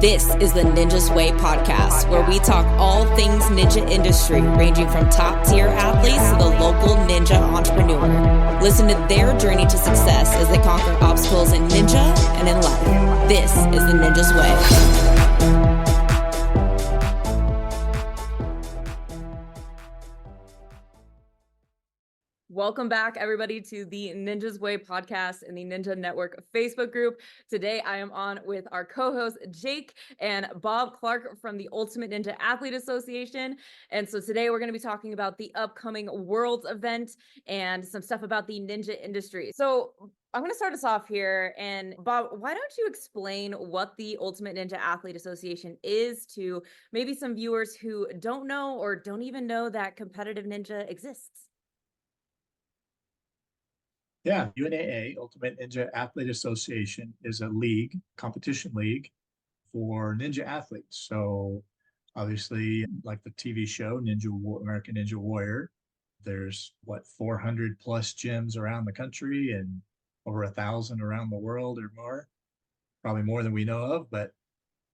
This is the Ninja's Way podcast, where we talk all things ninja industry, ranging from top-tier athletes to the local ninja entrepreneur. Listen to their journey to success as they conquer obstacles in ninja and in life. This is the Ninja's Way. Welcome back, everybody, to the Ninja's Way podcast in the Ninja Network Facebook group. Today, I am on with our co-hosts, Jake and Bob Clark from the Ultimate Ninja Athlete Association. And so today, we're going to be talking about the upcoming Worlds event and some stuff about the ninja industry. So I'm going to start us off here. And Bob, why don't you explain what the Ultimate Ninja Athlete Association is to maybe some viewers who don't know or don't even know that competitive ninja exists? Yeah, UNAA, Ultimate Ninja Athlete Association, is a league, competition league for ninja athletes. So obviously, like the TV show, American Ninja Warrior, there's 400 plus gyms around the country and over 1,000 around the world or more, probably more than we know of. But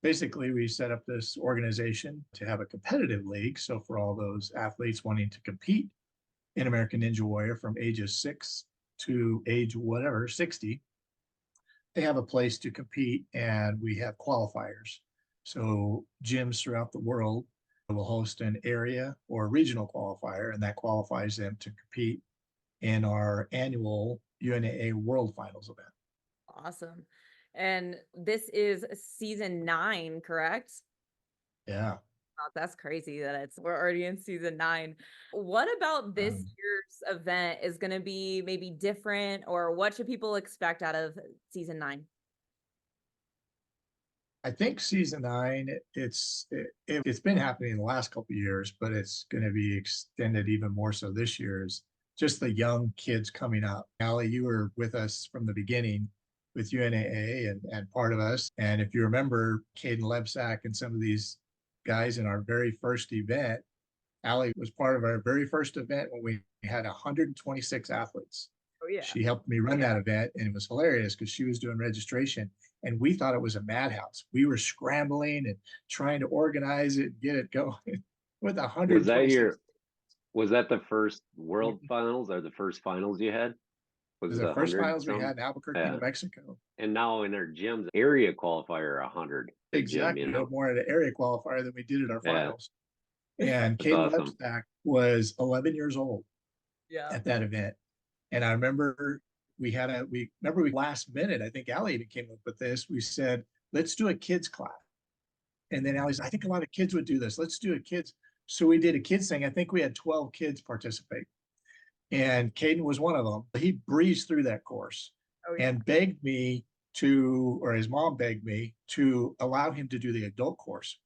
basically, we set up this organization to have a competitive league. So for all those athletes wanting to compete in American Ninja Warrior from ages 6 to age 60, they have a place to compete, and we have qualifiers. So gyms throughout the world will host an area or regional qualifier, and that qualifies them to compete in our annual UNAA World Finals event. Awesome. And this is season 9, correct? Yeah. Oh, that's crazy that we're already in season 9. What about this year's event is going to be maybe different, or what should people expect out of season 9? I think season 9, it's been happening in the last couple of years, but it's going to be extended even more so this year, is just the young kids coming up. Allie, you were with us from the beginning with UNAA and part of us. And if you remember Caden Lebsack and some of these guys in our very first event, Allie was part of our very first event when we had 126 athletes. Oh, yeah. She helped me run that event, and it was hilarious because she was doing registration, and we thought it was a madhouse. We were scrambling and trying to organize it and get it going with 126. Was that the first World Finals or the first finals you had? It was the first finals we had in Albuquerque, New Mexico. And now in our gyms, area qualifier 100. Exactly. We had more at an area qualifier than we did at our finals. And Kate awesome. Lebsack was 11 years old at that event. And I remember we last minute, I think Allie even came up with this. We said, let's do a kids class. And then Allie said, I think a lot of kids would do this. Let's do a kids. So we did a kids thing. I think we had 12 kids participate. And Caden was one of them. He breezed through that course and begged me or his mom begged me to allow him to do the adult course.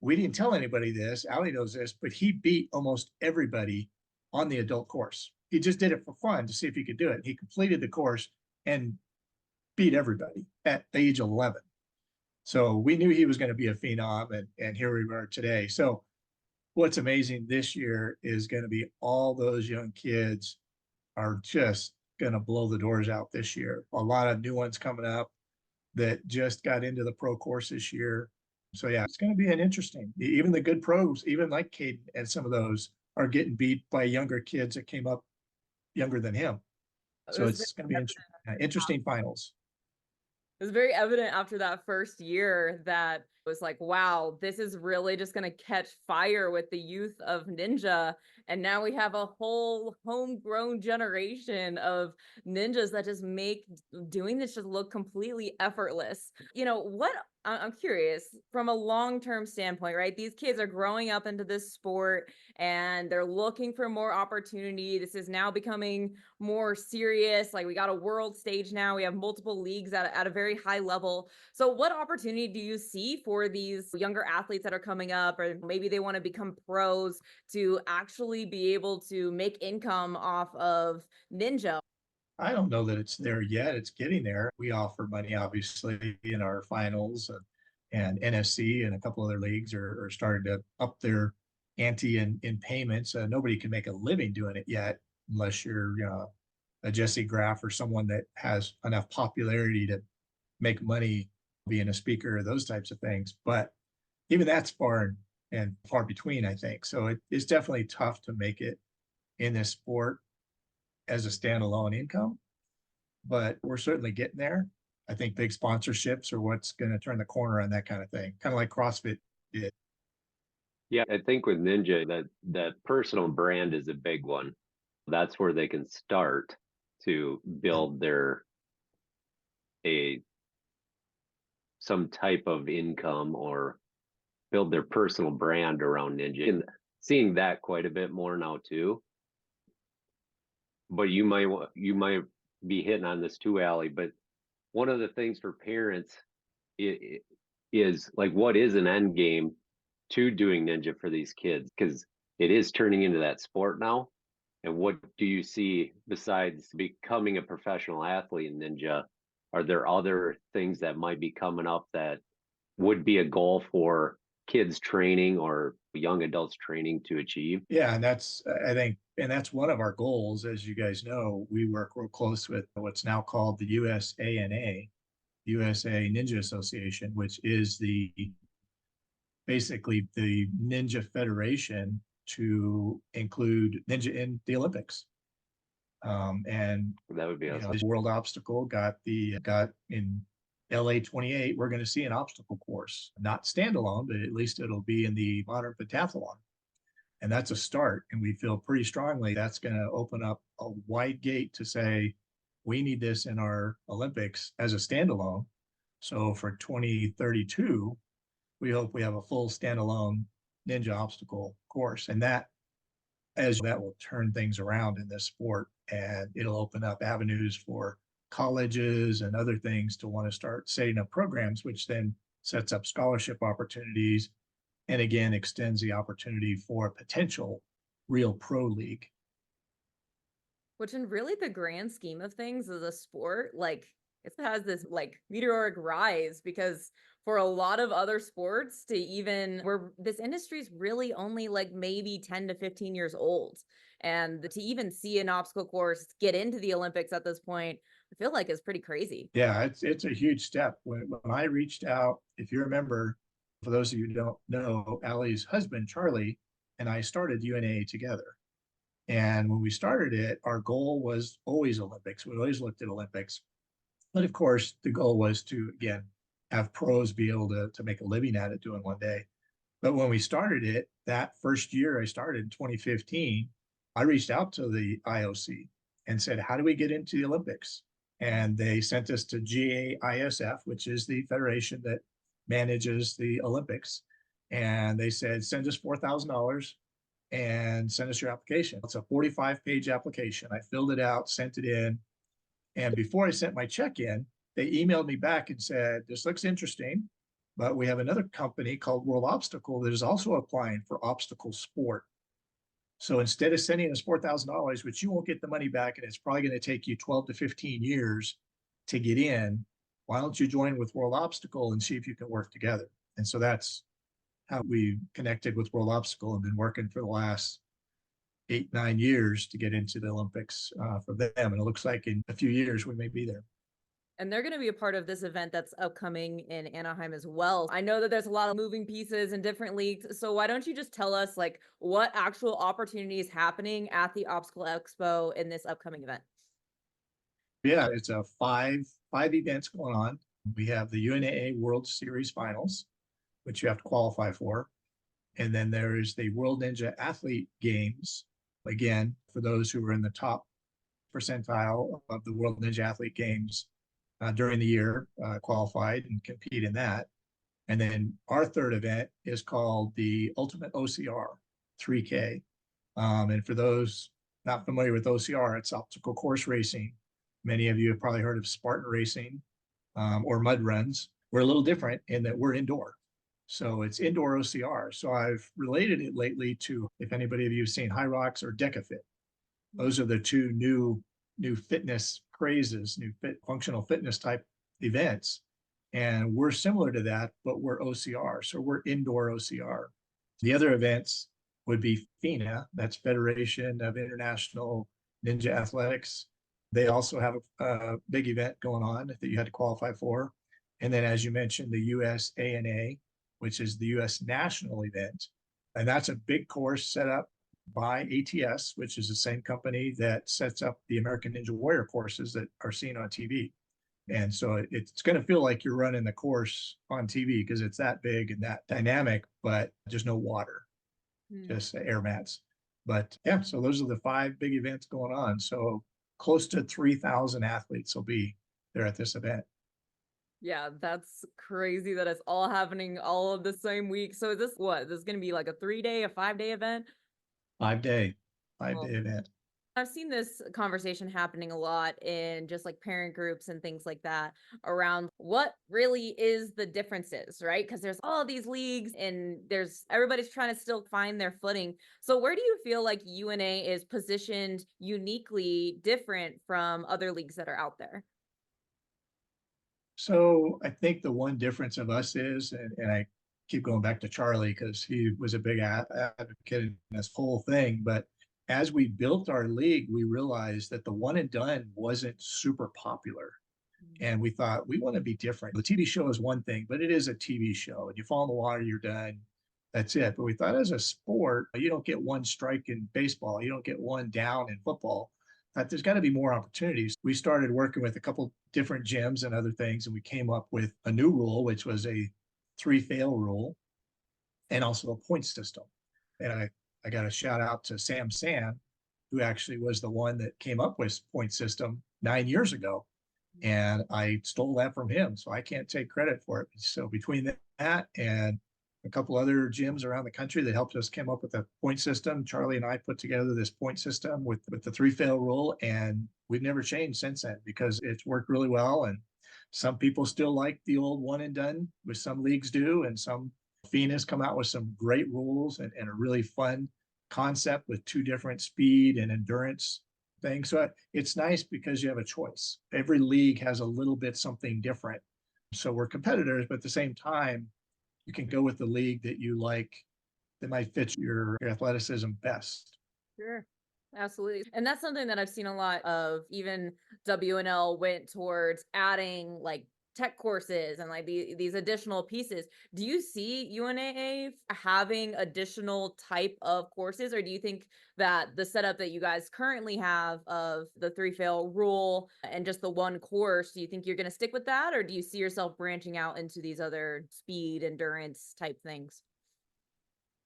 We didn't tell anybody this. Allie knows this, but he beat almost everybody on the adult course. He just did it for fun to see if he could do it. He completed the course and beat everybody at age 11. So we knew he was going to be a phenom, and here we are today. So what's amazing this year is going to be all those young kids are just going to blow the doors out this year. A lot of new ones coming up that just got into the pro course this year. So yeah, it's going to be even the good pros, even like Caden and some of those, are getting beat by younger kids that came up younger than him. So it's going to be interesting finals. It was very evident after that first year that it was like, wow, this is really just going to catch fire with the youth of ninja. And now we have a whole homegrown generation of ninjas that just make doing this just look completely effortless. I'm curious from a long-term standpoint, right? These kids are growing up into this sport and they're looking for more opportunity. This is now becoming more serious. Like, we got a world stage now. We have multiple leagues at a very high level. So what opportunity do you see for these younger athletes that are coming up, or maybe they want to become pros, to actually be able to make income off of ninja? I don't know that it's there yet. It's getting there. We offer money, obviously, in our finals, and NSC and a couple other leagues are starting to up their ante in payments. Nobody can make a living doing it yet, unless you're a Jesse Graff or someone that has enough popularity to make money being a speaker, those types of things. But even that's far between, I think. So it's definitely tough to make it in this sport as a standalone income, but we're certainly getting there. I think big sponsorships are what's going to turn the corner on that kind of thing, kind of like CrossFit did. Yeah, I think with Ninja that personal brand is a big one. That's where they can start to build their a some type of income or build their personal brand around Ninja. And seeing that quite a bit more now too. But you might be hitting on this too, Allie. But one of the things for parents is like, what is an end game to doing Ninja for these kids? Because it is turning into that sport now. And what do you see besides becoming a professional athlete in Ninja? Are there other things that might be coming up that would be a goal for kids training or young adults training to achieve? Yeah, and that's one of our goals. As you guys know, we work real close with what's now called the USANA, USA Ninja Association, which is basically the Ninja Federation to include Ninja in the Olympics. And That would be awesome. This World Obstacle got in LA 28. We're going to see an obstacle course, not standalone, but at least it'll be in the modern pentathlon. And that's a start. And we feel pretty strongly that's going to open up a wide gate to say, we need this in our Olympics as a standalone. So for 2032, we hope we have a full standalone Ninja obstacle course. And that will turn things around in this sport, and it'll open up avenues for colleges and other things to want to start setting up programs, which then sets up scholarship opportunities and again extends the opportunity for a potential real pro league. Which in really the grand scheme of things as a sport, like it has this like meteoric rise, because for a lot of other sports to even where this industry is really only like maybe 10 to 15 years old. And to even see an obstacle course get into the Olympics at this point, I feel like is pretty crazy. Yeah, it's a huge step. When I reached out, if you remember, for those of you who don't know, Allie's husband, Charlie, and I started UNAA together. And when we started it, our goal was always Olympics. We always looked at Olympics. But of course, the goal was to, again, have pros be able to make a living at it doing one day. But when we started it, that first year I started in 2015, I reached out to the IOC and said, how do we get into the Olympics? And they sent us to GAISF, which is the federation that manages the Olympics. And they said, send us $4,000 and send us your application. It's a 45-page application. I filled it out, sent it in. And before I sent my check in, they emailed me back and said, this looks interesting, but we have another company called World Obstacle that is also applying for obstacle sport. So instead of sending us $4,000, which you won't get the money back, and it's probably going to take you 12 to 15 years to get in, why don't you join with World Obstacle and see if you can work together? And so that's how we connected with World Obstacle and been working for the last 8-9 years to get into the Olympics for them. And it looks like in a few years we may be there. And they're going to be a part of this event that's upcoming in Anaheim as well. I know that there's a lot of moving pieces and different leagues. So why don't you just tell us like what actual opportunities happening at the Obstacle Expo in this upcoming event? Yeah, it's a five events going on. We have the UNAA World Series Finals, which you have to qualify for. And then there is the World Ninja Athlete Games. Again, for those who are in the top percentile of the World Ninja Athlete Games during the year, qualified and compete in that. And then our third event is called the Ultimate OCR 3K. And for those not familiar with OCR, it's obstacle course racing. Many of you have probably heard of Spartan racing or mud runs. We're a little different in that we're indoor. So it's indoor OCR. So I've related it lately to, if anybody of you have seen High Rocks or DecaFit. Those are the two new fitness crazes, functional fitness type events. And we're similar to that, but we're OCR. So we're indoor OCR. The other events would be FINA, that's Federation of International Ninja Athletics. They also have a big event going on that you had to qualify for. And then, as you mentioned, the USANA, which is the US national event. And that's a big course set up by ATS, which is the same company that sets up the American Ninja Warrior courses that are seen on TV. And so it's going to feel like you're running the course on TV because it's that big and that dynamic, but just no water, just air mats. But yeah, so those are the 5 big events going on. So close to 3,000 athletes will be there at this event. Yeah, that's crazy that it's all happening all of the same week. So is this what? This is going to be like a 3-day, a 5-day event? 5-day, Well, event. I've seen this conversation happening a lot in just like parent groups and things like that around what really is the differences, right? Because there's all these leagues and there's everybody's trying to still find their footing. So where do you feel like UNA is positioned uniquely different from other leagues that are out there? So I think the one difference of us is, and I keep going back to Charlie because he was a big advocate in this whole thing, but as we built our league, we realized that the one and done wasn't super popular. And we thought we want to be different. The TV show is one thing, but it is a TV show. And you fall in the water, you're done. That's it. But we thought as a sport, you don't get one strike in baseball, you don't get one down in football. That there's got to be more opportunities. We started working with a couple different gyms and other things, and we came up with a new rule, which was a 3-fail rule and also a point system. And I got a shout out to Sam San, who actually was the one that came up with point system 9 years ago. And I stole that from him. So I can't take credit for it. So between that and a couple other gyms around the country that helped us come up with a point system, Charlie and I put together this point system with the 3-fail rule. And we've never changed since then because it's worked really well. And some people still like the old one and done, which some leagues do. And some FINA's come out with some great rules and a really fun concept with 2 different speed and endurance things. So it's nice because you have a choice. Every league has a little bit something different. So we're competitors, but at the same time, you can go with the league that you like that might fit your athleticism best. Sure. Absolutely. And that's something that I've seen a lot of. Even WNL went towards adding like tech courses and like these additional pieces. Do you see UNAA having additional type of courses, or do you think that the setup that you guys currently have of the 3-fail rule and just the one course, do you think you're going to stick with that, or do you see yourself branching out into these other speed endurance type things?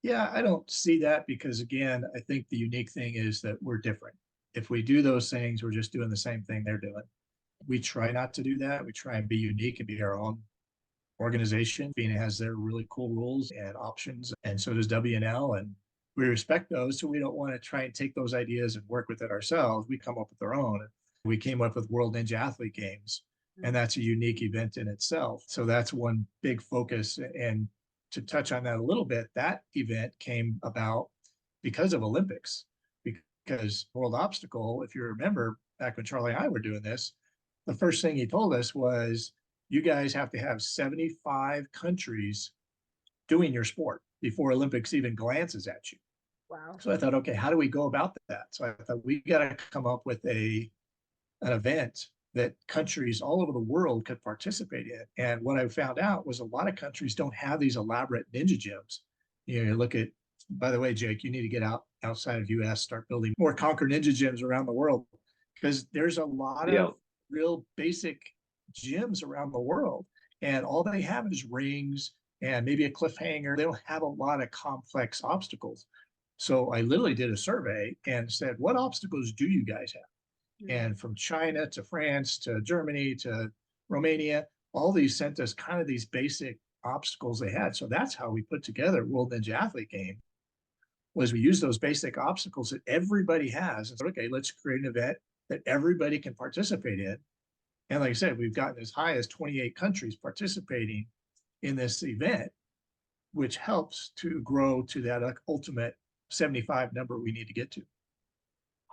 Yeah, I don't see that because, again, I think the unique thing is that we're different. If we do those things, we're just doing the same thing they're doing. We try not to do that. We try and be unique and be our own organization. FINA has their really cool rules and options, and so does WNL. And we respect those. So we don't want to try and take those ideas and work with it ourselves. We come up with our own. We came up with World Ninja Athlete Games, and that's a unique event in itself. So that's one big focus. And to touch on that a little bit, that event came about because of Olympics, because World Obstacle, if you remember back when Charlie and I were doing this, the first thing he told us was, you guys have to have 75 countries doing your sport before Olympics even glances at you. Wow. So I thought, okay, how do we go about that? So I thought we got to come up with an event that countries all over the world could participate in. And what I found out was a lot of countries don't have these elaborate ninja gyms. You look at, by the way, Jake, you need to get outside of US, start building more Conquer Ninja gyms around the world, because there's a lot of real basic gyms around the world. And all they have is rings and maybe a cliffhanger. They don't have a lot of complex obstacles. So I literally did a survey and said, what obstacles do you guys have? And from China to France to Germany to Romania, all these sent us kind of these basic obstacles they had. So that's how we put together World Ninja Athlete Game, was we use those basic obstacles that everybody has and said, okay, let's create an event that everybody can participate in. And like I said, we've gotten as high as 28 countries participating in this event, which helps to grow to that ultimate 75 number we need to get to.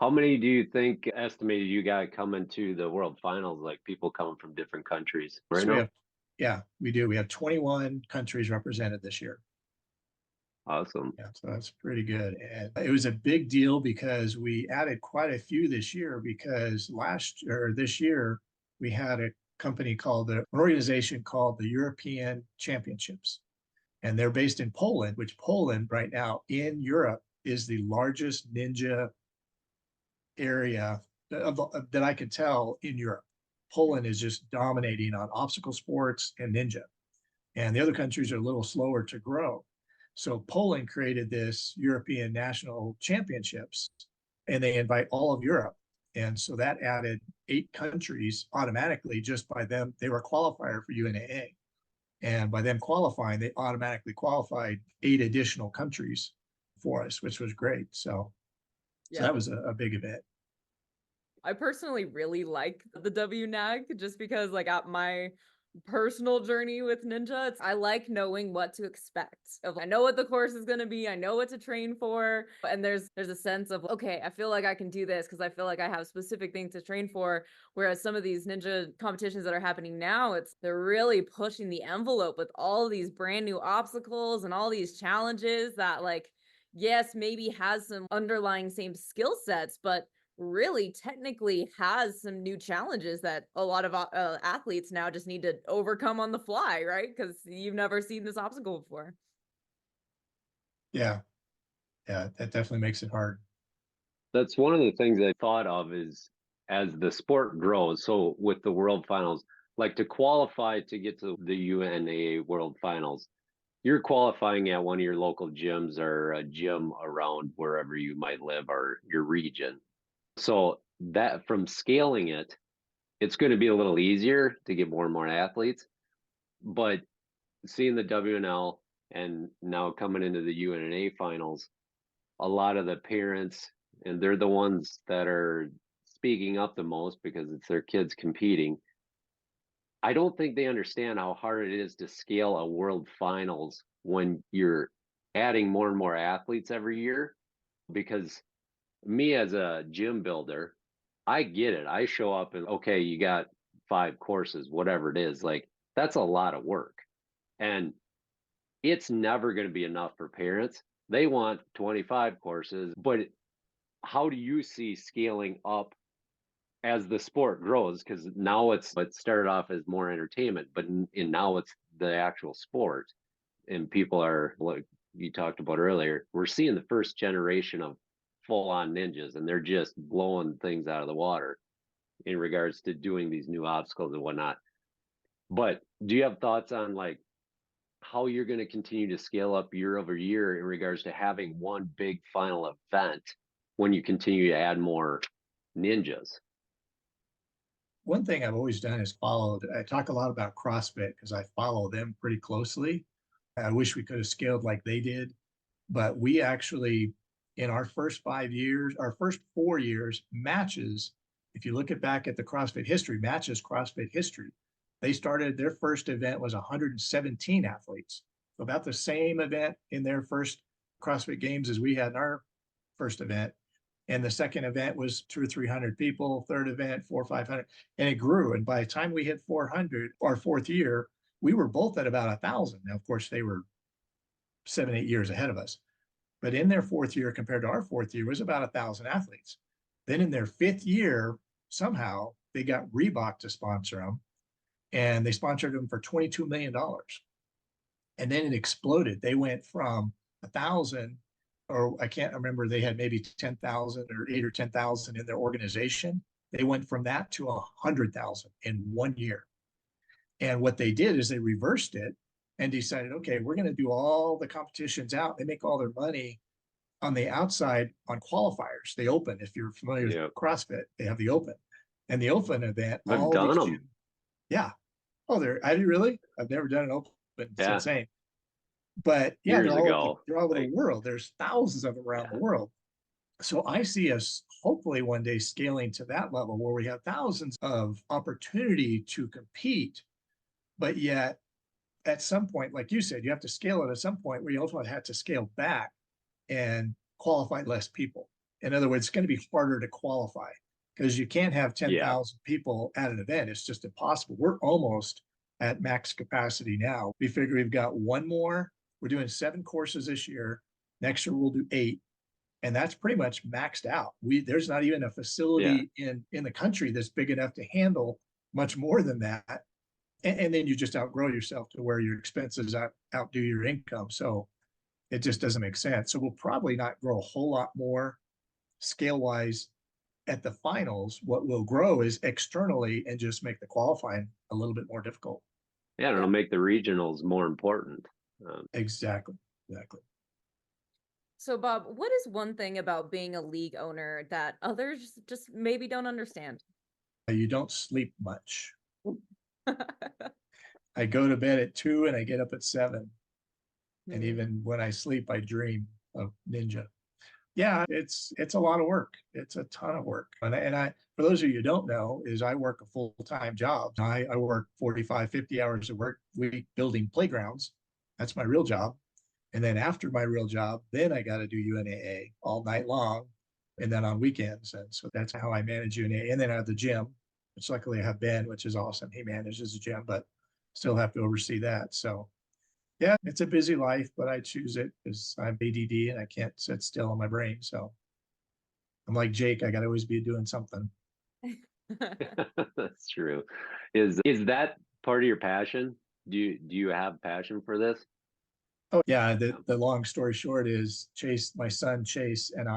How many do you think estimated you got coming to the World Finals, like people coming from different countries right So now? Yeah, we do. We have 21 countries represented this year. Awesome. Yeah, so that's pretty good. And it was a big deal because we added quite a few this year, because this year we had company called an organization called the European Championships. And they're based in Poland, which Poland right now in Europe is the largest ninja area that I can tell in Europe. Poland is just dominating on obstacle sports and ninja. And the other countries are a little slower to grow. So Poland created this European National Championships, and they invite all of Europe. And so that added 8 countries automatically just by them. They were a qualifier for UNAA. And by them qualifying, they automatically qualified 8 additional countries for us, which was great. So that was a big event. I personally really like the WNAG just because like at my personal journey with ninja, I like knowing what to expect. I know what the course is going to be, I know what to train for, and there's a sense of, okay, I feel like I can do this because I feel like I have specific things to train for. Whereas some of these ninja competitions that are happening now, they're really pushing the envelope with all these brand new obstacles and all these challenges that, like, yes, maybe has some underlying same skill sets, but really technically has some new challenges that a lot of athletes now just need to overcome on the fly, right? Because you've never seen this obstacle before. Yeah, that definitely makes it hard. That's one of the things I thought of is as the sport grows. So with the World Finals, like to qualify to get to the UNAA World Finals, you're qualifying at one of your local gyms or a gym around wherever you might live or your region. So that from scaling it, it's going to be a little easier to get more and more athletes. But seeing the WNL and now coming into the UNA finals, a lot of the parents, and they're the ones that are speaking up the most because it's their kids competing. I don't think they understand how hard it is to scale a world finals when you're adding more and more athletes every year. Because me as a gym builder, I get it. I show up and okay, you got 5 courses, whatever it is. Like that's a lot of work. And it's never going to be enough for parents. They want 25 courses, but how do you see scaling up as the sport grows? Because now it started off as more entertainment, but now it's the actual sport, and people are like you talked about earlier. We're seeing the first generation of full-on ninjas, and they're just blowing things out of the water in regards to doing these new obstacles and whatnot. But do you have thoughts on like how you're going to continue to scale up year over year in regards to having one big final event when you continue to add more ninjas? One thing I've always done is I talk a lot about CrossFit because I follow them pretty closely. I wish we could have scaled like they did, but we actually, in our first 5 years, our first 4 years, matches, if you look back at the CrossFit history, CrossFit history, they started, their first event was 117 athletes. So about the same event in their first CrossFit Games as we had in our first event. And the second event was 200 or 300 people, third event, 400 or 500, and it grew. And by the time we hit 400, our 4th year, we were both at about 1,000. Now, of course, they were 7, 8 years ahead of us. But in their 4th year compared to our 4th year was about 1,000 athletes. Then in their 5th year, somehow they got Reebok to sponsor them, and they sponsored them for $22 million. And then it exploded. They went from 1,000, or I can't remember, they had maybe 10,000 or 8 or 10,000 in their organization. They went from that to 100,000 in 1 year. And what they did is they reversed it and decided, okay, we're going to do all the competitions out. They make all their money on the outside on qualifiers. The Open, if you're familiar with CrossFit, they have the Open. And the Open event, I've done them. Yeah. Oh, I do really? I've never done an Open. It's insane. But yeah, they're all over the world. There's thousands of them around the world. So I see us hopefully one day scaling to that level where we have thousands of opportunity to compete, but yet at some point, like you said, you have to scale it at some point where you also have to scale back and qualify less people. In other words, it's going to be harder to qualify because you can't have 10,000 people at an event. It's just impossible. We're almost at max capacity now. We figure we've got one more. We're doing 7 courses this year. Next year, we'll do 8. And that's pretty much maxed out. There's not even a facility in the country that's big enough to handle much more than that. And then you just outgrow yourself to where your expenses outdo your income. So it just doesn't make sense. So we'll probably not grow a whole lot more scale wise at the finals. What will grow is externally and just make the qualifying a little bit more difficult. Yeah, it'll make the regionals more important. Exactly. So, Bob, what is one thing about being a league owner that others just maybe don't understand? You don't sleep much. I go to bed at 2 and I get up at 7. And even when I sleep, I dream of Ninja. Yeah, it's a lot of work. It's a ton of work. And for those of you who don't know, is I work a full-time job. I work 45, 50 hours a week building playgrounds. That's my real job. And then after my real job, then I got to do UNAA all night long and then on weekends. And so that's how I manage UNAA. And then I have the gym, which luckily I have Ben, which is awesome. He manages the gym, but still have to oversee that. So yeah, it's a busy life, but I choose it because I'm ADD and I can't sit still in my brain. So I'm like Jake, I got to always be doing something. That's true. Is that part of your passion? Do you have passion for this? Oh yeah, the long story short is Chase, my son Chase and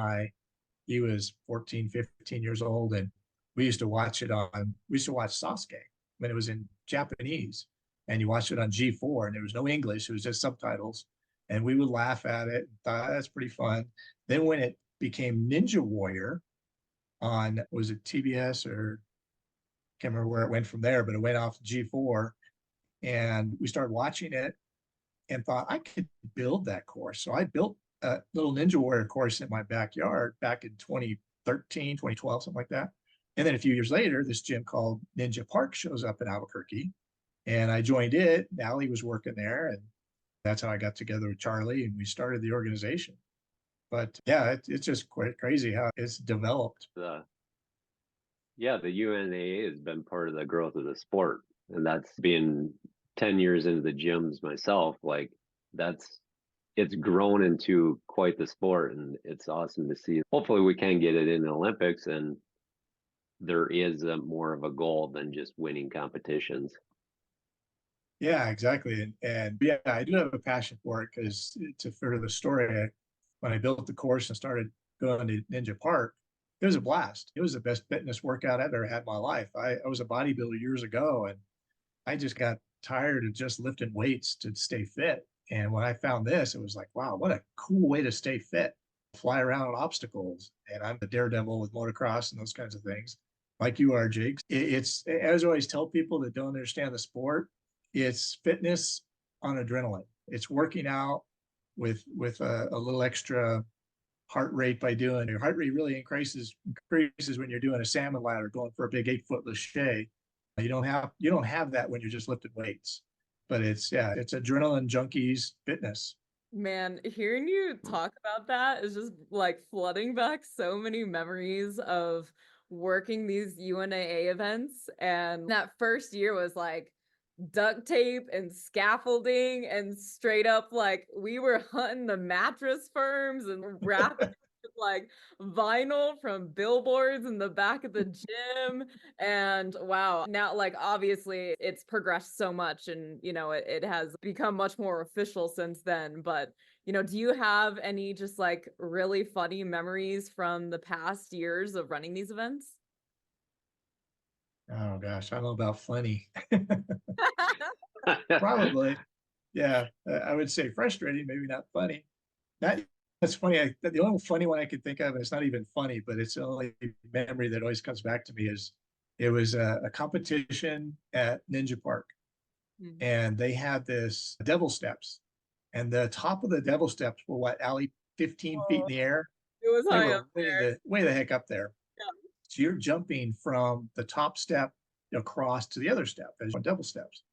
he was 14, 15 years old, and we used to watch Sasuke when it was in Japanese, and you watched it on G4 and there was no English, it was just subtitles, and we would laugh at it and thought that's pretty fun. Then when it became Ninja Warrior on, was it TBS or can't remember where it went from there, but it went off G4 and we started watching it and thought I could build that course. So I built a little Ninja Warrior course in my backyard back in 2013, 2012, something like that. And then a few years later, this gym called Ninja Park shows up in Albuquerque. And I joined it. Allie was working there. And that's how I got together with Charlie and we started the organization. But yeah, it's just quite crazy how it's developed. Yeah, the UNAA has been part of the growth of the sport. And that's being 10 years into the gyms myself, like it's grown into quite the sport and it's awesome to see. Hopefully we can get it in the Olympics and there is more of a goal than just winning competitions. Yeah, exactly. And yeah, I do have a passion for it because to further the story, when I built the course and started going to Ninja Park, it was a blast. It was the best fitness workout I've ever had in my life. I was a bodybuilder years ago and I just got tired of just lifting weights to stay fit. And when I found this, it was like, wow, what a cool way to stay fit. Fly around on obstacles. And I'm the daredevil with motocross and those kinds of things, like you are, Jake. It's, as I always tell people that don't understand the sport, it's fitness on adrenaline. It's working out with a little extra heart rate by doing your heart rate really increases when you're doing a salmon ladder going for a big 8-foot lache. You don't have that when you're just lifting weights. But it's adrenaline junkies fitness. Man, hearing you talk about that is just like flooding back so many memories of working these UNAA events. And that first year was like duct tape and scaffolding and straight up like we were hunting the mattress firms and wrapping like vinyl from billboards in the back of the gym. And wow, now like obviously it's progressed so much and it has become much more official since then. But do you have any just like really funny memories from the past years of running these events? Oh gosh, I don't know about funny. Probably. Yeah, I would say frustrating, maybe not funny. That's funny. The only funny one I could think of, and it's not even funny, but it's the only memory that always comes back to me is it was a competition at Ninja Park, and they had this devil steps, and the top of the devil steps were what, Allie, 15 feet in the air. It was They high were up there. way the heck up there. Yeah. So you're jumping from the top step across to the other step as double steps.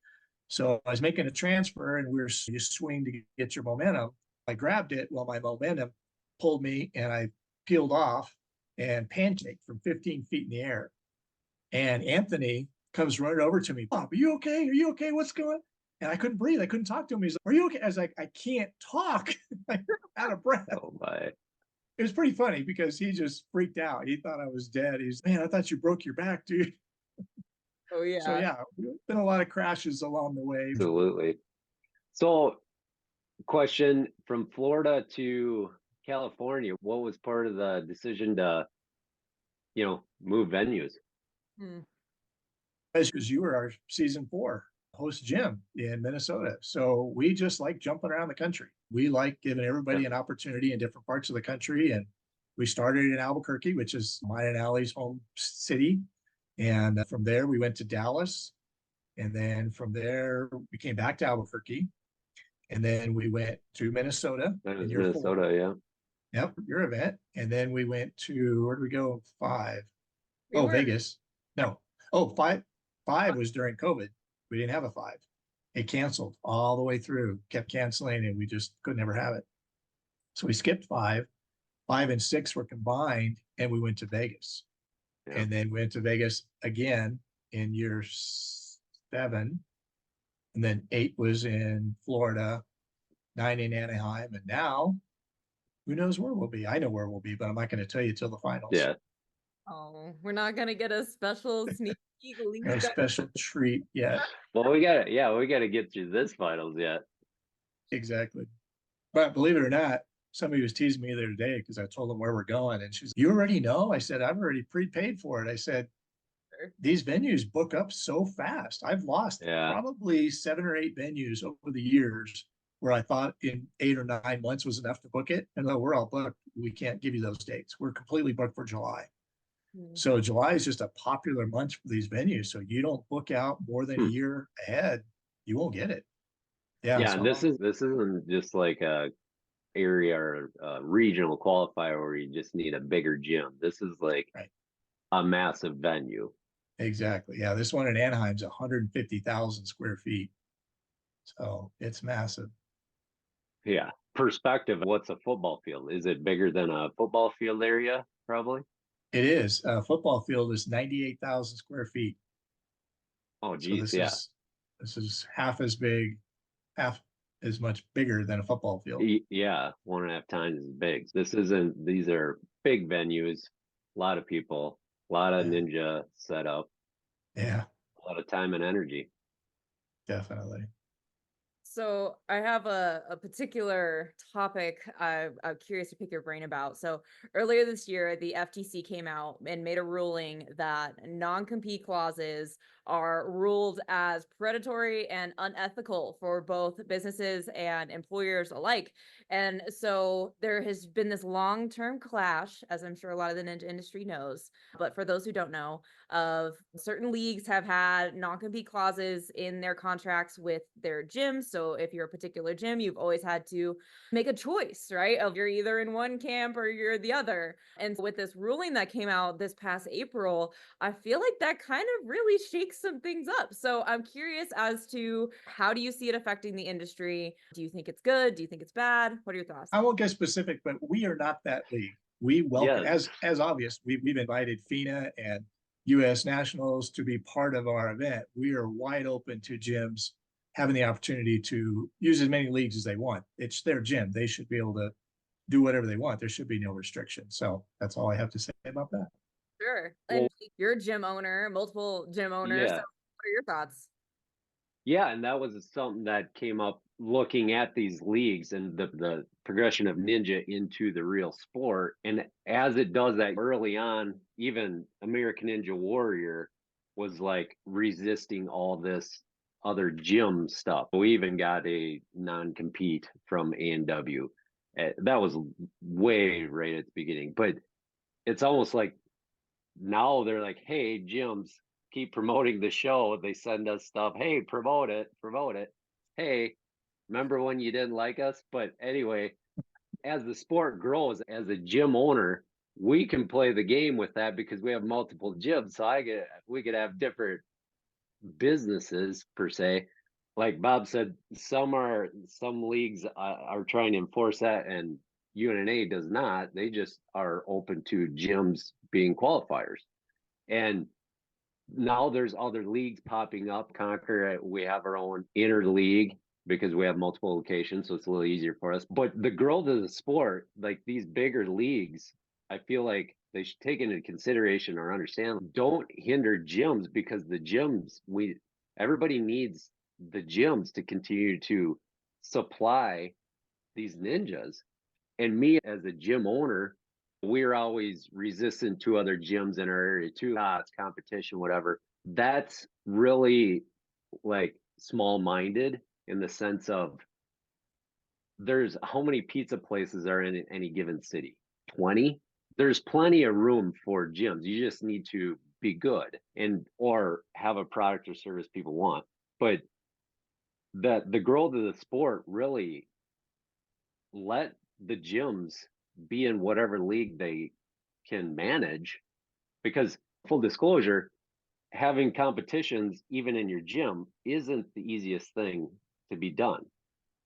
So I was making a transfer and you swing to get your momentum. I grabbed it while my momentum pulled me and I peeled off and pancaked from 15 feet in the air. And Anthony comes running over to me. Bob, are you okay? Are you okay? What's going on? And I couldn't breathe. I couldn't talk to him. He's like, are you okay? I was like, I can't talk. I'm out of breath. Oh my. It was pretty funny because he just freaked out. He thought I was dead. He's, man, I thought you broke your back, dude. Oh So yeah. yeah, been a lot of crashes along the way. Absolutely. So, question from Florida to California, what was part of the decision to, move venues? Hmm. Because you were our season 4 host gym in Minnesota. So we just like jumping around the country. We like giving everybody an opportunity in different parts of the country. And we started in Albuquerque, which is mine and Allie's home city. And from there, we went to Dallas. And then from there, we came back to Albuquerque. And then we went to Minnesota That in was year 4. Minnesota, yeah. Yep, your event. And then we went to, where did we go? 5. We Oh, were Vegas. No. Oh, 5. 5 was during COVID. We didn't have a 5. It canceled all the way through, kept canceling, and we just could never have it. So we skipped 5. 5 and 6 were combined, and we went to Vegas. Yeah. And then went to Vegas again in year 7. And then 8 was in Florida, 9 in Anaheim. And now, who knows where we'll be? I know where we'll be, but I'm not going to tell you till the finals. Yeah. Oh, we're not gonna get a special sneak peek leak. A special treat yet. Well, we gotta get through this finals yet. Exactly. But believe it or not, somebody was teasing me the other day because I told them where we're going. And she's, you already know? I said, I've already prepaid for it. I said, these venues book up so fast. I've lost probably 7 or 8 venues over the years where I thought in 8 or 9 months was enough to book it. And though we're all booked, we can't give you those dates. We're completely booked for July. So July is just a popular month for these venues. So you don't book out more than a year ahead, you won't get it. Yeah. Yeah, So and this isn't just like a area or a regional qualifier where you just need a bigger gym. This is like a massive venue. Exactly. Yeah, this one in Anaheim's 150,000 square feet. So it's massive. Yeah. Perspective, what's a football field? Is it bigger than a football field area? Probably. It is. A football field is 98,000 square feet. Oh, So geez, yeah. This is half as big, half as much bigger than a football field. Yeah, 1.5 times as big. These are big venues, a lot of people, a lot of ninja setup. Yeah. A lot of time and energy. Definitely. So I have a particular topic I'm curious to pick your brain about. So earlier this year, the FTC came out and made a ruling that non-compete clauses are ruled as predatory and unethical for both businesses and employers alike. And so there has been this long-term clash, as I'm sure a lot of the ninja industry knows. But for those who don't know, of certain leagues have had non-compete clauses in their contracts with their gyms. So if you're a particular gym, you've always had to make a choice, right? Of you're either in one camp or you're the other. And with this ruling that came out this past April, I feel like that kind of really shakes some things up. So I'm curious as to how do you see it affecting the industry? Do you think it's good? Do you think it's bad? What are your thoughts? I won't get specific, but we are not that league. We welcome, as obvious, we've invited FINA and U.S. Nationals to be part of our event. We are wide open to gyms having the opportunity to use as many leagues as they want. It's their gym. They should be able to do whatever they want. There should be no restrictions. So that's all I have to say about that. Sure. And you're a gym owner, multiple gym owners. So what are your thoughts? Yeah, and that was something that came up looking at these leagues and the progression of ninja into the real sport. And as it does that early on, even American Ninja Warrior was like resisting all this other gym stuff. We even got a non-compete from A&W. That was way right at the beginning. But it's almost like now they're like, hey, gyms, keep promoting the show. They send us stuff. Hey, promote it, promote it. Hey, remember when you didn't like us? But anyway, as the sport grows, as a gym owner, we can play the game with that because we have multiple gyms. So we could have different businesses per se. Like Bob said, some leagues are trying to enforce that, and UNAA does not. They just are open to gyms being qualifiers. And now there's other leagues popping up. Conquer, we have our own inner league because we have multiple locations, so it's a little easier for us. But the growth of the sport, like these bigger leagues, I feel like they should take into consideration or understand, don't hinder gyms, because the gyms, everybody needs the gyms to continue to supply these ninjas. And me as a gym owner, we're always resistant to other gyms in our area too. It's competition, whatever. That's really like small minded in the sense of, there's how many pizza places are in any given city? 20. There's plenty of room for gyms. You just need to be good and or have a product or service people want. But the growth of the sport, really let the gyms be in whatever league they can manage, because full disclosure, having competitions even in your gym isn't the easiest thing to be done,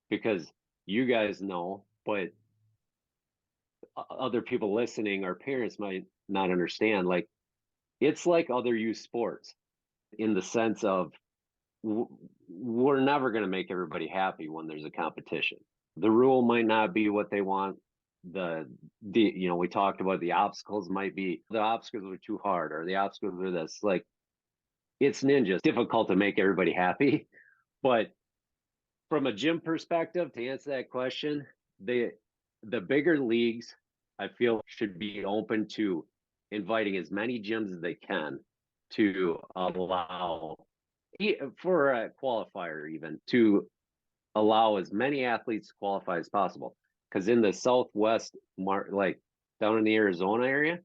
because you guys know, but other people listening, our parents might not understand, like, it's like other youth sports in the sense of, we're never going to make everybody happy when there's a competition. The rule might not be what they want. The we talked about the obstacles might be, the obstacles were too hard, or the obstacles were this. Like, it's ninja. It's difficult to make everybody happy. But from a gym perspective, to answer that question, the bigger leagues, I feel, should be open to inviting as many gyms as they can to allow, for a qualifier, even to allow as many athletes to qualify as possible. Because in the Southwest, like down in the Arizona area,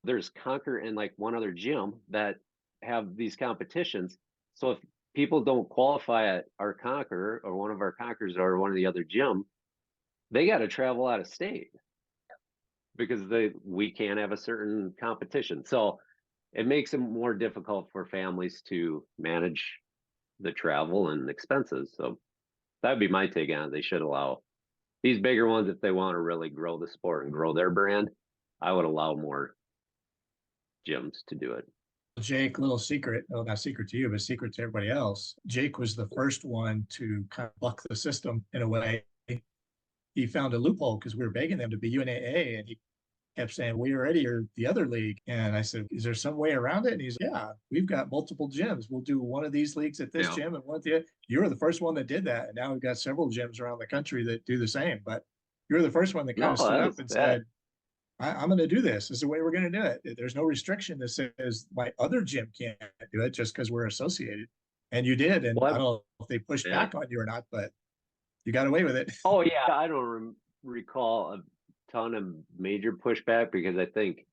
there's Conquer and like one other gym that have these competitions. So if people don't qualify at our Conquer or one of our Conquers or one of the other gym, they got to travel out of state because we can't have a certain competition. So it makes it more difficult for families to manage the travel and expenses. So that'd be my take on it. They should allow these bigger ones, if they want to really grow the sport and grow their brand. I would allow more gyms to do it. Jake, little secret, well, not secret to you, but secret to everybody else. Jake was the first one to kind of buck the system in a way. He found a loophole because we were begging them to be UNAA, and he kept saying, we already are the other league. And I said, is there some way around it? And he's, yeah, we've got multiple gyms. We'll do one of these leagues at this gym and one at the other. You were the first one that did that. And now we've got several gyms around the country that do the same. But you're the first one that kind of stood up and said, I'm going to do this. This is the way we're going to do it. There's no restriction that says my other gym can't do it just because we're associated. And you did. And I don't know if they pushed back on you or not, but you got away with it. Oh, yeah. I don't recall a ton of major pushback, because I think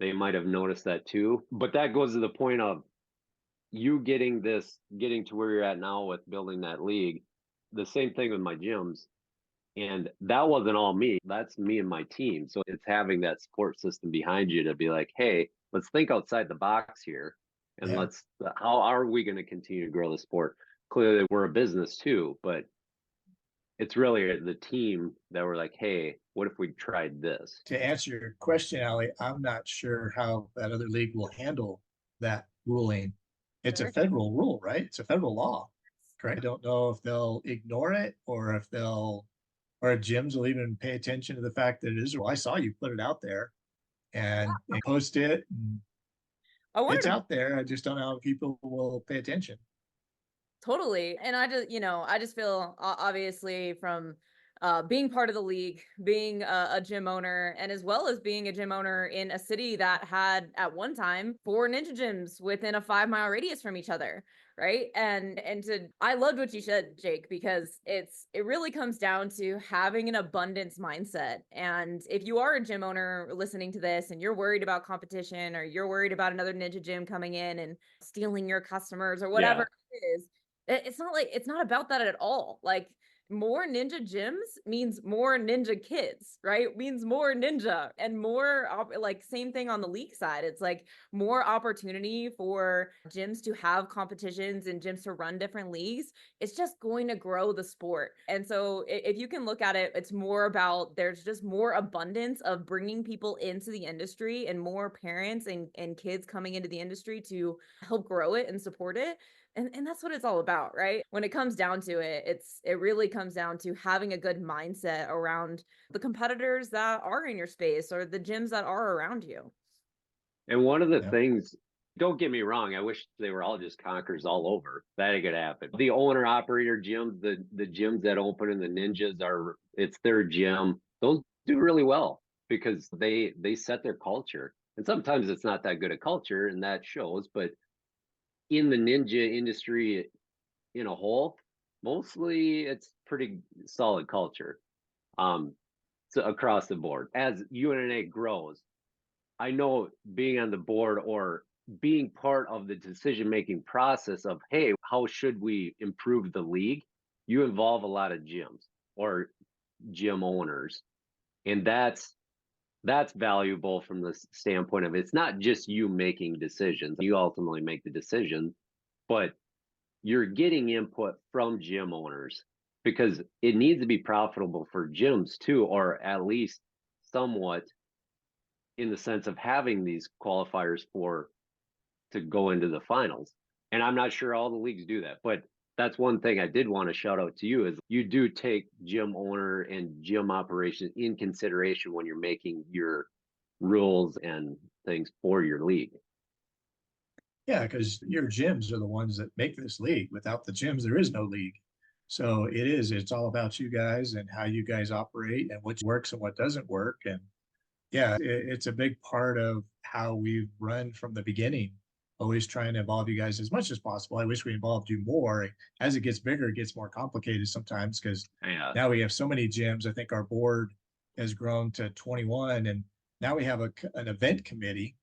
they might have noticed that too. But that goes to the point of you getting to where you're at now with building that league. The same thing with my gyms. And that wasn't all me. That's me and my team. So it's having that support system behind you to be like, hey, let's think outside the box here. And how are we going to continue to grow the sport? Clearly, we're a business too, but it's really the team that were like, hey, what if we tried this? To answer your question, Ali, I'm not sure how that other league will handle that ruling. It's a federal rule, right? It's a federal law, correct? I don't know if they'll ignore it or if or gyms will even pay attention to the fact that it is. Well, I saw you put it out there and post it. And it's out there. I just don't know how people will pay attention. Totally. And I just feel, obviously, from being part of the league, being a gym owner, and as well as being a gym owner in a city that had at one time 4 ninja gyms within a 5-mile radius from each other. Right. I loved what you said, Jake, because it really comes down to having an abundance mindset. And if you are a gym owner listening to this and you're worried about competition, or you're worried about another ninja gym coming in and stealing your customers or whatever it is, it's not about that at all. Like, more ninja gyms means more ninja kids, right? Means more ninja and more like same thing on the league side. It's like more opportunity for gyms to have competitions and gyms to run different leagues. It's just going to grow the sport. And so if you can look at it, it's more about, there's just more abundance of bringing people into the industry and more parents and kids coming into the industry to help grow it and support it. And that's what it's all about, right? When it comes down to it, it really comes down to having a good mindset around the competitors that are in your space or the gyms that are around you. And one of the Yeah. things, don't get me wrong, I wish they were all just conquerors all over. That ain't gonna happen. The owner operator gyms, the gyms that open and the ninjas it's their gym. Those do really well because they set their culture. And sometimes it's not that good a culture and that shows, but in the ninja industry in a whole, mostly it's pretty solid culture. So across the board. As UNA grows, I know being on the board or being part of the decision making process of, hey, how should we improve the league? You involve a lot of gyms or gym owners. And that's valuable from the standpoint of it's not just you making decisions. You ultimately make the decision, but you're getting input from gym owners because it needs to be profitable for gyms too, or at least somewhat in the sense of having these qualifiers to go into the finals. And I'm not sure all the leagues do that, but that's one thing I did want to shout out to you is you do take gym owner and gym operation in consideration when you're making your rules and things for your league. Yeah, because your gyms are the ones that make this league. Without the gyms, there is no league. So it's all about you guys and how you guys operate and what works and what doesn't work. And yeah, it's a big part of how we've run from the beginning, always trying to involve you guys as much as possible. I wish we involved you more. As it gets bigger, it gets more complicated sometimes because Yeah. now we have so many gyms. I think our board has grown to 21, and now we have an event committee.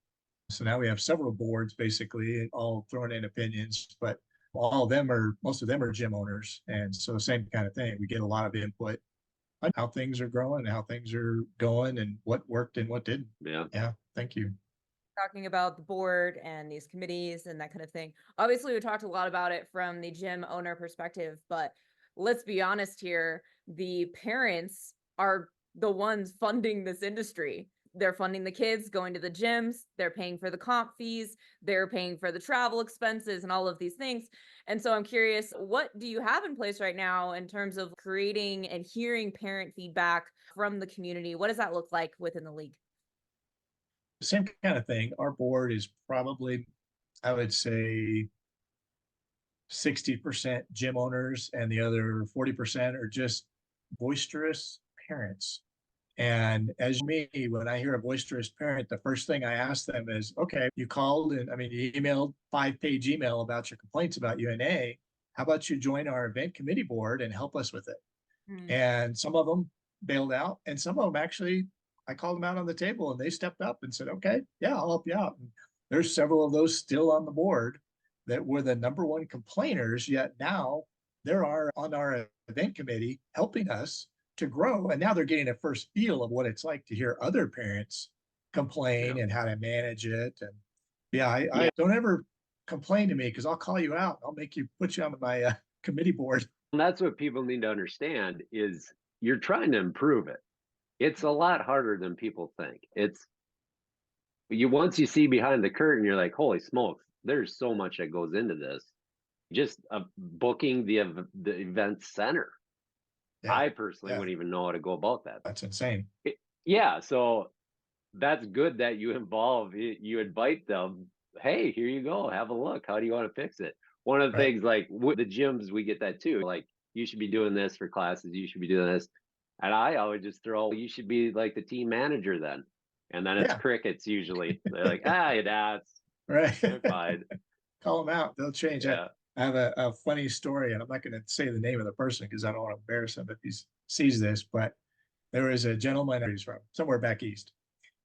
So now we have several boards basically all throwing in opinions, but most of them are gym owners. And so same kind of thing. We get a lot of input on how things are growing, how things are going, and what worked and what didn't. Yeah. Yeah. Thank you. Talking about the board and these committees and that kind of thing. Obviously, we talked a lot about it from the gym owner perspective, but let's be honest here, the parents are the ones funding this industry. They're funding the kids going to the gyms, they're paying for the comp fees, they're paying for the travel expenses and all of these things. And so I'm curious, what do you have in place right now in terms of creating and hearing parent feedback from the community? What does that look like within the league? Same kind of thing. Our board is probably, I would say, 60% gym owners, and the other 40% are just boisterous parents. And as me, when I hear a boisterous parent, the first thing I ask them is, okay, you called and you emailed 5-page email about your complaints about UNA. How about you join our event committee board and help us with it? And some of them bailed out, and some of them actually, I called them out on the table and they stepped up and said, okay, yeah, I'll help you out. And there's several of those still on the board that were the number one complainers, yet now there are on our event committee helping us to grow. And now they're getting a first feel of what it's like to hear other parents complain and how to manage it. And yeah, I don't ever complain to me because I'll call you out. I'll make you put you on my committee board. And that's what people need to understand is you're trying to improve it. It's a lot harder than people think. Once you see behind the curtain, you're like, holy smokes, there's so much that goes into this. Just booking the event center. Yeah, I personally wouldn't even know how to go about that. That's insane. Yeah, so that's good that you invite them. Hey, here you go. Have a look. How do you want to fix it? One of the things, like with the gyms, we get that too. Like, you should be doing this for classes. You should be doing this. And I always just throw, you should be like the team manager then. And then it's crickets usually. They're like, that's right. Fine. Call them out. They'll change. Yeah. I have a funny story, and I'm not going to say the name of the person because I don't want to embarrass him if he sees this, but there was a gentleman who's from somewhere back east,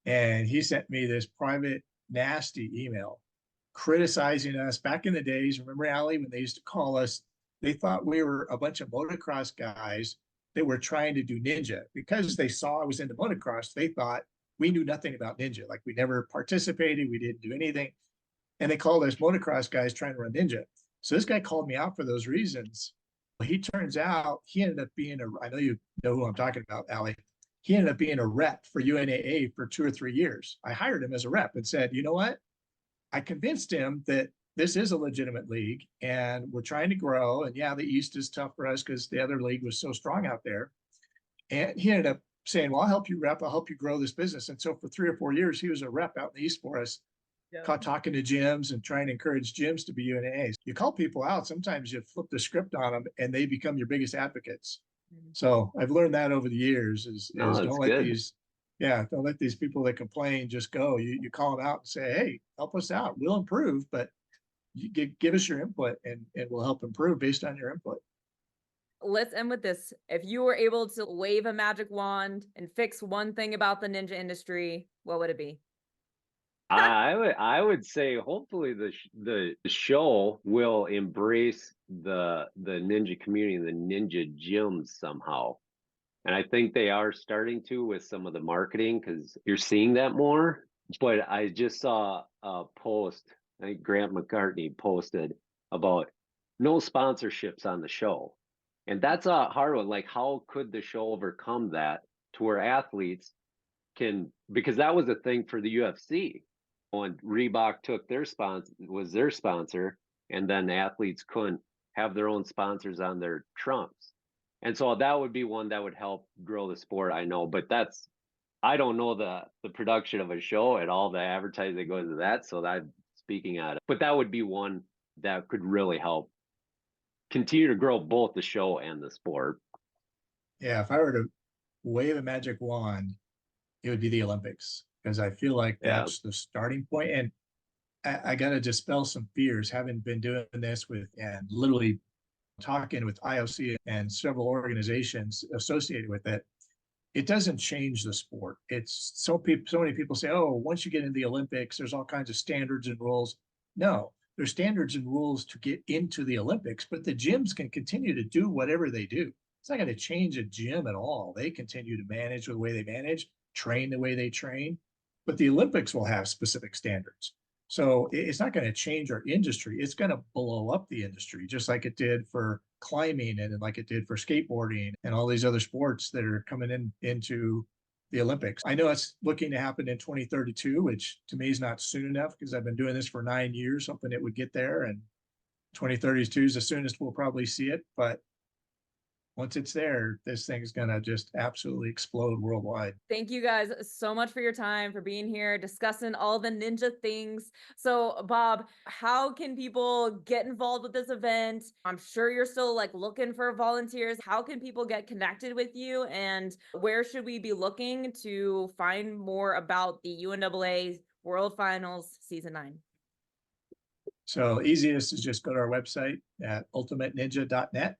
and he sent me this private, nasty email criticizing us back in the days. Remember, Allie, when they used to call us, they thought we were a bunch of motocross guys that were trying to do ninja. Because they saw I was into motocross, they thought we knew nothing about ninja. Like, we never participated, we didn't do anything. And they called us motocross guys trying to run ninja. So this guy called me out for those reasons. He turns out he ended up being I know you know who I'm talking about, Allie. He ended up being a rep for UNAA for 2 or 3 years. I hired him as a rep and said, you know what? I convinced him that this is a legitimate league and we're trying to grow. And yeah, the East is tough for us because the other league was so strong out there. And he ended up saying, well, I'll help you rep, I'll help you grow this business. And so for 3 or 4 years, he was a rep out in the East for us, caught talking to gyms and trying to encourage gyms to be UNAAs. You call people out, sometimes you flip the script on them and they become your biggest advocates. So I've learned that over the years is don't let these, don't let these people that complain just go. You call them out and say, hey, help us out. We'll improve, but you give us your input and we'll help improve based on your input. Let's end with this. If you were able to wave a magic wand and fix one thing about the ninja industry, what would it be? I would say hopefully the show will embrace the ninja community and the ninja gyms somehow. And I think they are starting to with some of the marketing because you're seeing that more. But I just saw a post, I think Grant McCartney posted about no sponsorships on the show. And that's a hard one. Like, how could the show overcome that to where athletes can, because that was a thing for the UFC when Reebok took their sponsor, and then athletes couldn't have their own sponsors on their trunks. And so that would be one that would help grow the sport, I know, but I don't know the production of a show and all the advertising that goes to that. So that speaking at it, but that would be one that could really help continue to grow both the show and the sport. Yeah, if I were to wave a magic wand, it would be the Olympics because I feel like that's the starting point. And I got to dispel some fears, having been doing this with and literally talking with IOC and several organizations associated with it. It doesn't change the sport. It's so many people say, oh, once you get into the Olympics, there's all kinds of standards and rules. No, there's standards and rules to get into the Olympics, but the gyms can continue to do whatever they do. It's not going to change a gym at all. They continue to manage the way they manage, train the way they train, but the Olympics will have specific standards. So it's not going to change our industry. It's going to blow up the industry, just like it did for climbing and like it did for skateboarding and all these other sports that are coming into the Olympics. I know it's looking to happen in 2032, which to me is not soon enough because I've been doing this for 9 years, hoping it would get there. And 2032 is the soonest we'll probably see it. But once it's there, this thing's going to just absolutely explode worldwide. Thank you guys so much for your time, for being here, discussing all the ninja things. So Bob, how can people get involved with this event? I'm sure you're still like looking for volunteers. How can people get connected with you, and where should we be looking to find more about the UNAA World Finals Season 9? So easiest is just go to our website at ultimateninja.net.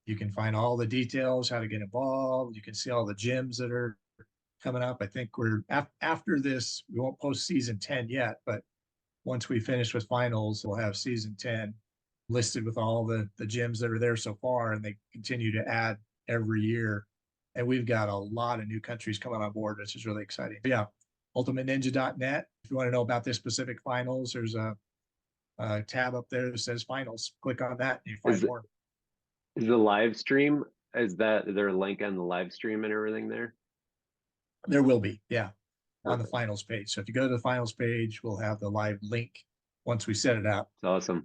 You can find all the details, how to get involved. You can see all the gyms that are coming up. I think we're after this, we won't post season 10 yet, but once we finish with finals, we'll have season 10 listed with all the gyms that are there so far, and they continue to add every year. And we've got a lot of new countries coming on board, which is really exciting. But yeah, ultimateninja.net. If you want to know about this specific finals, there's a tab up there that says finals. Click on that and you find more. Is the live stream, is there a link on the live stream and everything there? There will be, yeah, on the finals page. So if you go to the finals page, we'll have the live link once we set it up. It's awesome.